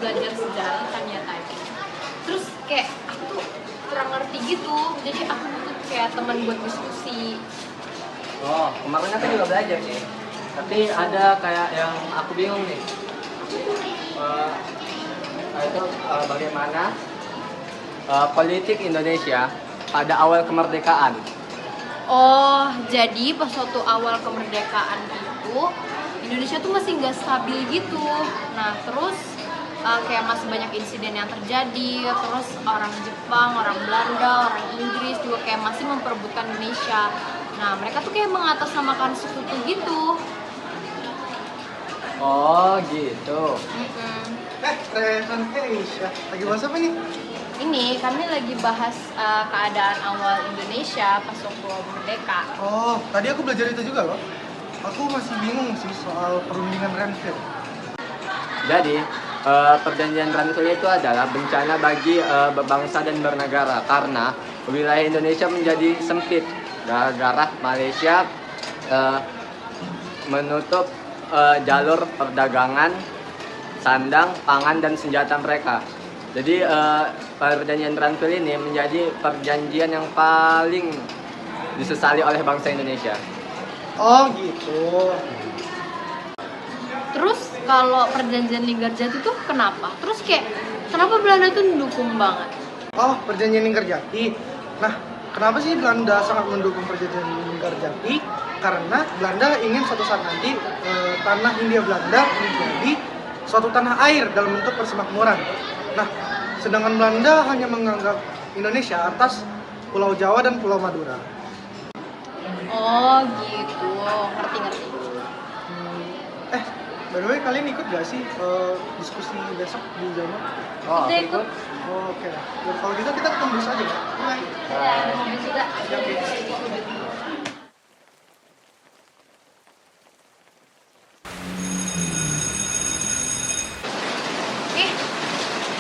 belajar sejarah ternyata itu. Terus kayak aku tuh kurang ngerti gitu, jadi aku butuh kayak teman buat diskusi. Oh, kemarin aku juga belajar sih. Tapi ada kayak yang aku bingung nih. Itu bagaimana politik Indonesia pada awal kemerdekaan. Oh, jadi pas waktu awal kemerdekaan itu Indonesia tuh masih nggak stabil gitu. Nah, terus kayak masih banyak insiden yang terjadi. Terus orang Jepang, orang Belanda, orang Inggris juga kayak masih memperebutkan Indonesia. Nah, mereka tuh kayak mengatasnamakan sekutu gitu. Oh, gitu. Rehan Aisyah, lagi bahas apa nih? Ini kami lagi bahas keadaan awal Indonesia pas waktu merdeka. Oh, tadi aku belajar itu juga loh. Aku masih bingung sih soal perundingan Renville. Jadi, perjanjian Renville itu adalah bencana bagi berbangsa dan bernegara karena wilayah Indonesia menjadi sempit gara-gara Malaysia menutup jalur perdagangan, sandang, pangan, dan senjata mereka. Jadi perjanjian Renville ini menjadi perjanjian yang paling disesali oleh bangsa Indonesia. Oh gitu. Terus kalau perjanjian Linggarjati itu kenapa? Terus kayak kenapa Belanda tuh mendukung banget? Oh, perjanjian Linggarjati. Nah, kenapa sih Belanda sangat mendukung perjanjian Linggarjati? Karena Belanda ingin suatu saat nanti tanah Hindia Belanda menjadi suatu tanah air dalam bentuk persemakmuran. Nah, sedangkan Belanda hanya menganggap Indonesia atas Pulau Jawa dan Pulau Madura. Oh gitu, ngerti. By the way, kalian ikut gak sih diskusi besok di Jawa? Oh, Udah aku ikut. Oh, oke. Ya, kalau gitu kita ketemu besok aja ya. Bye. Ada mobil juga.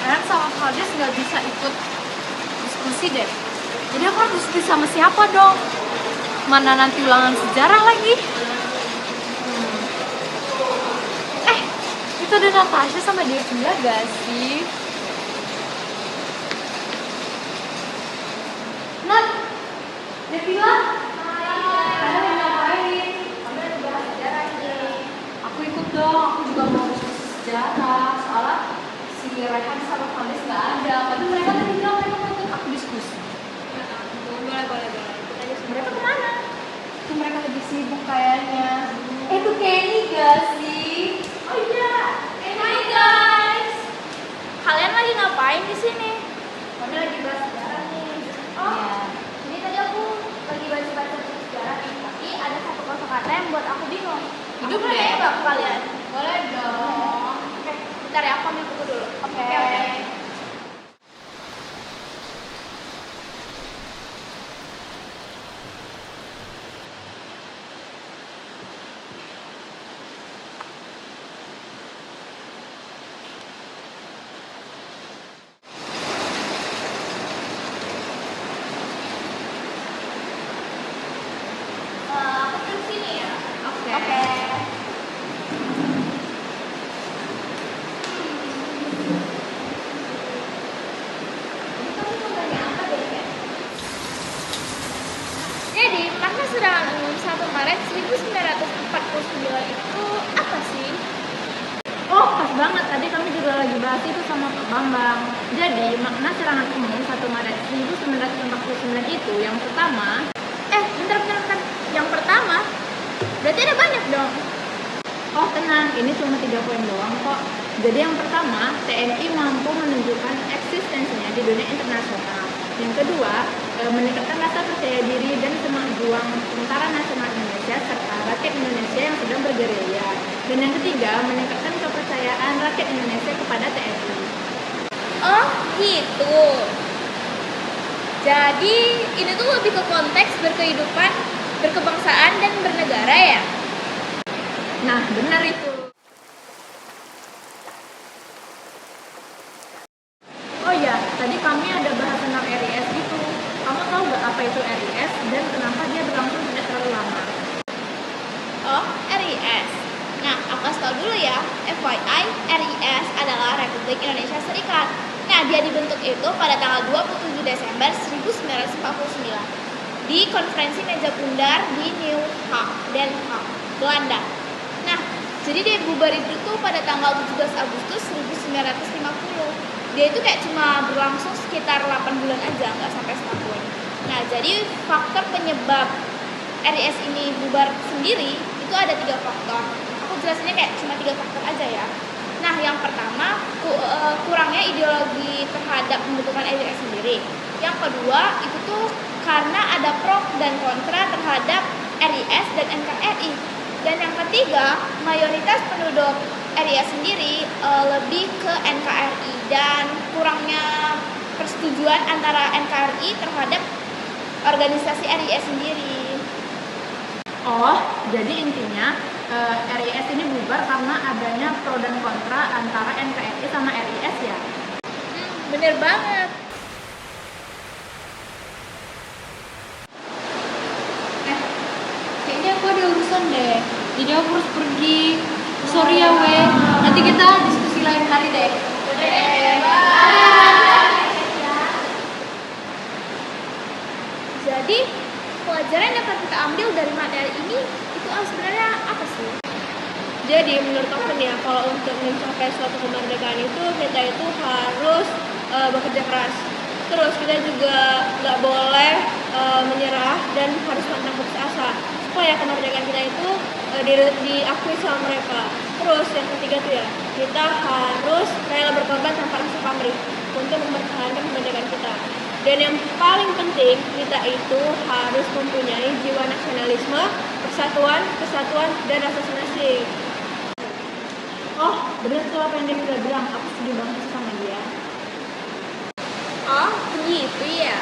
Ren sama Valdes nggak bisa ikut diskusi deh. Jadi aku harus diskusi sama siapa dong? Mana nanti ulangan sejarah lagi? Itu ada Natasha sama Devila gak sih? Nat, Devila? Kamu lagi ngapain? Kamu lagi bahas sejarah nih. Aku ikut dong, aku juga mau diskusi sejarah. Soalnya si Rehan sama Vandes gak ada. Padahal mereka tadi bilang mereka mau ikut aku diskusi. Boleh. Mereka kemana? Itu mereka lagi sibuk kayaknya. Itu Kenny gak sih? Oh iya. Hai guys. Kalian lagi ngapain di sini? Kami lagi bahas sejarah nih. Oh. Iya. Jadi tadi aku lagi baca sejarah nih, tapi ada satu kosakata yang buat aku bingung. Hidup deh. Nggak ke kalian? Boleh dong. Oke, bentar ya, aku ambil buku dulu. Oke. Aku duduk sini ya. Oke. Jadi, karena serangan umum 1 Maret 1949 itu apa sih? Oh, pas banget. Tadi kami juga lagi bahas itu sama Pak Bambang. Jadi, makna serangan umum 1 Maret 1949 itu yang pertama... bentar. Yang pertama, berarti ada banyak dong. Oh, tenang. Ini cuma 3 poin doang kok. Jadi yang pertama, TNI mampu menunjukkan eksistensinya di dunia internasional. Yang kedua, meningkatkan rasa percaya diri dan semangat juang tentara nasional Indonesia serta rakyat Indonesia yang sedang bergerilya. Dan yang ketiga, meningkatkan kepercayaan rakyat Indonesia kepada TNI. Oh, gitu. Jadi, ini tuh lebih ke konteks berkehidupan, berkebangsaan, dan bernegara ya? Nah, benar itu. Oh iya, tadi kami ada bahas tentang RIS gitu. Kamu tahu nggak apa itu RIS dan kenapa dia berlangsung tidak terlalu lama? Oh, RIS. Nah, aku kasih tau dulu ya. ya, FYI, RIS adalah Republik Indonesia Serikat. Nah, dia dibentuk itu pada tanggal 27 Desember 1949 di konferensi meja bundar di New Haag, Den Haag, Belanda. Nah, jadi dia bubar itu tuh pada tanggal 17 Agustus 1950. Dia itu kayak cuma berlangsung sekitar 8 bulan aja, nggak sampai setahun. Nah, jadi faktor penyebab RIS ini bubar sendiri itu ada 3 faktor. Aku jelasinnya kayak cuma 3 faktor aja ya. Nah, yang pertama kurangnya ideologi terhadap pembentukan RIS sendiri. Yang kedua itu tuh karena ada pro dan kontra terhadap RIS dan NKRI. Dan yang ketiga, mayoritas penduduk RIS sendiri lebih ke NKRI dan kurangnya persetujuan antara NKRI terhadap organisasi RIS sendiri. Oh, jadi intinya RIS ini bubar karena adanya pro dan kontra antara NKRI sama RIS ya? Bener banget. Kayaknya aku ada urusan deh, jadi aku harus pergi. Sorry ya we, nanti kita diskusi lain kali deh. Jadi pelajaran yang akan kita ambil dari materi ini itu sebenarnya apa sih? Jadi menurut aku nih ya, kalau untuk mencapai suatu kemerdekaan itu kita itu harus bekerja keras. Terus kita juga nggak boleh menyerah dan harus pantang putus asa supaya kemerdekaan kita itu diakui sama mereka. Terus yang ketiga tuh ya, kita harus rela berkorban tanpa rasa pamrih untuk mempertahankan kemerdekaan kita. Dan yang paling penting, kita itu harus mempunyai jiwa nasionalisme, persatuan, kesatuan, dan rasa senasib. Oh, bener tuh apa yang dia udah bilang, aku setuju banget sama dia. Oh, begitu ya.